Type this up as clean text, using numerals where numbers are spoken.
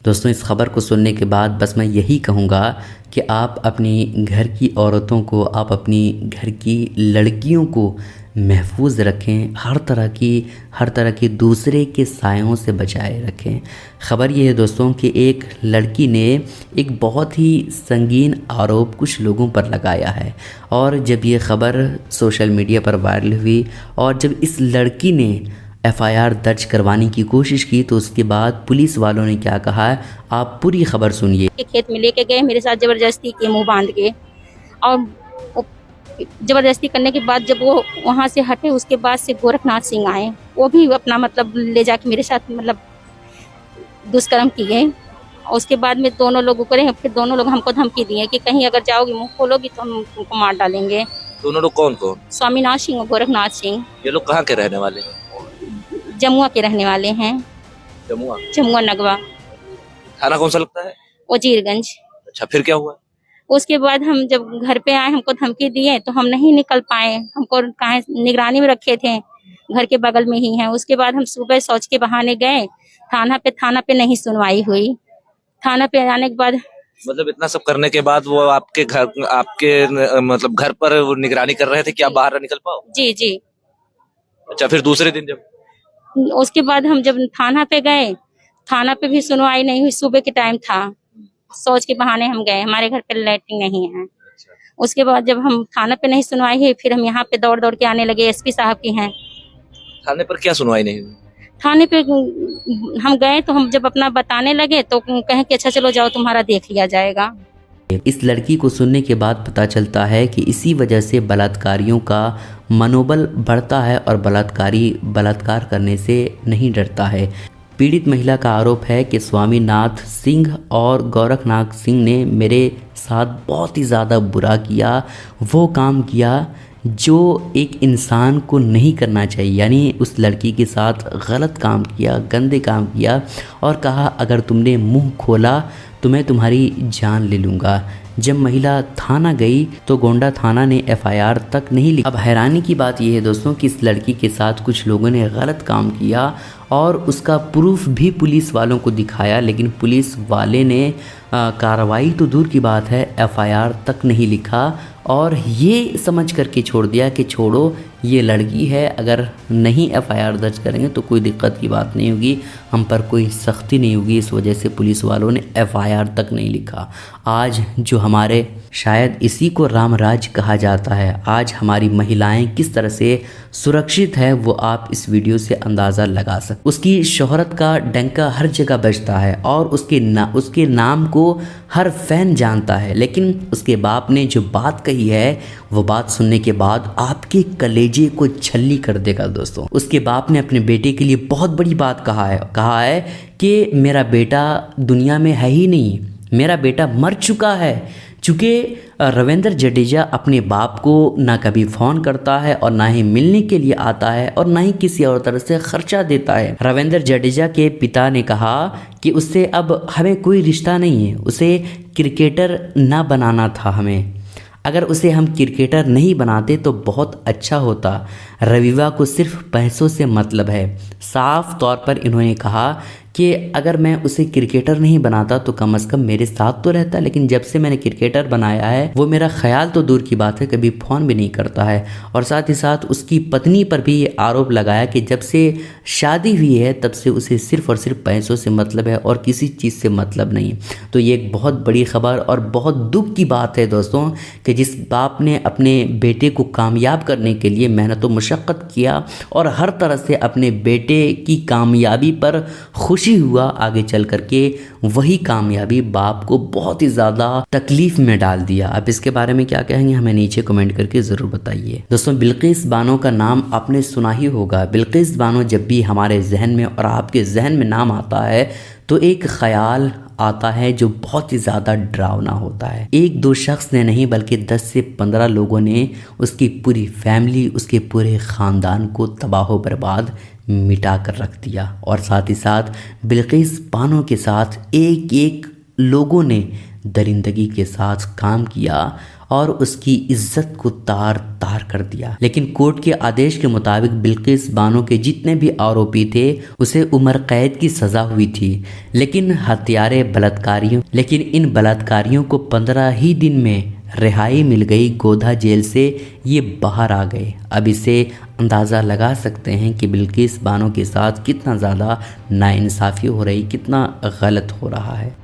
दोस्तों, इस ख़बर को सुनने के बाद बस मैं यही कहूँगा कि आप अपनी घर की औरतों को, आप अपनी घर की लड़कियों को महफूज रखें, हर तरह की दूसरे के सायों से बचाए रखें। ख़बर ये है दोस्तों कि एक लड़की ने एक बहुत ही संगीन आरोप कुछ लोगों पर लगाया है, और जब ये ख़बर सोशल मीडिया पर वायरल हुई और जब इस लड़की ने एफआईआर दर्ज करवाने की कोशिश की तो उसके बाद पुलिस वालों ने क्या कहा है, आप पूरी खबर सुनिए। खेत में लेके गए, मेरे साथ ज़बरदस्ती के मुंह बांध के, और ज़बरदस्ती करने के बाद जब वो वहाँ से हटे उसके बाद से गोरखनाथ सिंह आए, वो भी अपना मतलब ले जाके मेरे साथ मतलब दुष्कर्म किए। और उसके बाद में दोनों लोग उकरे, फिर दोनों लोग हमको धमकी दिए कि कहीं अगर जाओगी मुँह खोलोगी तो हम तुमको मार डालेंगे। दोनों लोग कौन कौन? स्वामीनाथ सिंह और गोरखनाथ सिंह। ये लोग कहाँ के रहने वाले हैं? जमुआ के रहने वाले हैं। जमुआ नगवा। थाना कौन सा लगता है? वजीरगंज। अच्छा, फिर क्या हुआ? उसके बाद हम जब घर पे आए हमको धमकी दिए तो हम नहीं निकल पाए, हमको कहाँ निगरानी में रखे थे, घर के बगल में ही है। उसके बाद हम सुबह शौच के बहाने गए थाना पे नहीं सुनवाई हुई। थाना पे आने के बाद मतलब इतना सब करने के बाद वो आपके मतलब घर पर वो निगरानी कर रहे थे कि आप बाहर ना निकल पाओ? जी जी। अच्छा, फिर दूसरे दिन जब उसके बाद हम जब थाना पे गए, थाना पे भी सुनवाई नहीं हुई। सुबह के टाइम था, शौच के बहाने हम गए, हमारे घर पे लैट्रिन नहीं है। उसके बाद जब हम थाना पे नहीं सुनवाई हुई, फिर हम यहाँ पे दौड़ दौड़ के आने लगे। एसपी साहब की हैं। थाने पर क्या सुनवाई नहीं हुई? थाने पे हम गए तो हम जब अपना बताने लगे तो कहें कि अच्छा चलो जाओ, तुम्हारा देख लिया जाएगा। इस लड़की को सुनने के बाद पता चलता है कि इसी वजह से बलात्कारियों का मनोबल बढ़ता है और बलात्कारी बलात्कार करने से नहीं डरता है। पीड़ित महिला का आरोप है कि स्वामीनाथ सिंह और गोरखनाथ सिंह ने मेरे साथ बहुत ही ज़्यादा बुरा किया, वो काम किया जो एक इंसान को नहीं करना चाहिए। यानी उस लड़की के साथ गलत काम किया, गंदे काम किया, और कहा अगर तुमने मुंह खोला तो मैं तुम्हारी जान ले लूँगा। जब महिला थाना गई तो गोंडा थाना ने एफआईआर तक नहीं ली। अब हैरानी की बात यह है दोस्तों कि इस लड़की के साथ कुछ लोगों ने गलत काम किया और उसका प्रूफ भी पुलिस वालों को दिखाया, लेकिन पुलिस वाले ने कार्रवाई तो दूर की बात है, एफआईआर तक नहीं लिखा और ये समझ करके छोड़ दिया कि छोड़ो ये लड़की है, अगर नहीं एफआईआर दर्ज करेंगे तो कोई दिक्कत की बात नहीं होगी, हम पर कोई सख्ती नहीं होगी। इस वजह से पुलिस वालों ने एफआईआर तक नहीं लिखा। आज जो हमारे, शायद इसी को रामराज कहा जाता है, आज हमारी महिलाएं किस तरह से सुरक्षित है वो आप इस वीडियो से अंदाज़ा लगा सकते। उसकी शोहरत का डंका हर जगह बजता है और उसके नाम को हर फैन जानता है, लेकिन उसके बाप ने जो बात कही है वो बात सुनने के बाद आपके कलेजे को छल्ली कर देगा दोस्तों। उसके बाप ने अपने बेटे के लिए बहुत बड़ी बात कहा है कि मेरा बेटा दुनिया में है ही नहीं, मेरा बेटा मर चुका है। चूँकि रविंद्र जडेजा अपने बाप को ना कभी फ़ोन करता है और ना ही मिलने के लिए आता है और ना ही किसी और तरह से खर्चा देता है। रविंद्र जडेजा के पिता ने कहा कि उससे अब हमें कोई रिश्ता नहीं है, उसे क्रिकेटर ना बनाना था हमें, अगर उसे हम क्रिकेटर नहीं बनाते तो बहुत अच्छा होता। रविवा को सिर्फ पैसों से मतलब है। साफ तौर पर इन्होंने कहा कि अगर मैं उसे क्रिकेटर नहीं बनाता तो कम से कम मेरे साथ तो रहता, लेकिन जब से मैंने क्रिकेटर बनाया है वो मेरा ख्याल तो दूर की बात है कभी फ़ोन भी नहीं करता है। और साथ ही साथ उसकी पत्नी पर भी ये आरोप लगाया कि जब से शादी हुई है तब से उसे सिर्फ और सिर्फ पैसों से मतलब है और किसी चीज़ से मतलब नहीं। तो ये एक बहुत बड़ी खबर और बहुत दुख की बात है दोस्तों कि जिस बाप ने अपने बेटे को कामयाब करने के लिए मेहनत व मशक्क़त किया और हर तरह से अपने बेटे की कामयाबी पर खुशी हुआ, आगे चल करके वही कामयाबी बाप को बहुत ही ज़्यादा तकलीफ में डाल दिया। अब इसके बारे में क्या कहेंगे हमें नीचे कमेंट करके ज़रूर बताइए। दोस्तों, बिल्किस बानो का नाम आपने सुना ही होगा। बिल्किस बानो जब भी हमारे जहन में और आपके जहन में नाम आता है तो एक ख्याल आता है जो बहुत ही ज़्यादा डरावना होता है। एक दो शख्स ने नहीं बल्कि 10 से 15 लोगों ने उसकी पूरी फैमिली, उसके पूरे ख़ानदान को तबाह बर्बाद मिटा कर रख दिया। और साथ ही साथ बिल्किस बानो के साथ एक एक लोगों ने दरिंदगी के साथ काम किया और उसकी इज्जत को तार तार कर दिया। लेकिन कोर्ट के आदेश के मुताबिक बिल्किस बानो के जितने भी आरोपी थे उसे उम्र कैद की सज़ा हुई थी। लेकिन इन बलात्कारियों को 15 ही दिन में रिहाई मिल गई। गोधा जेल से ये बाहर आ गए। अब इसे अंदाज़ा लगा सकते हैं कि बिल्किस बानो के साथ कितना ज़्यादा नाइंसाफ़ी हो रही, कितना गलत हो रहा है।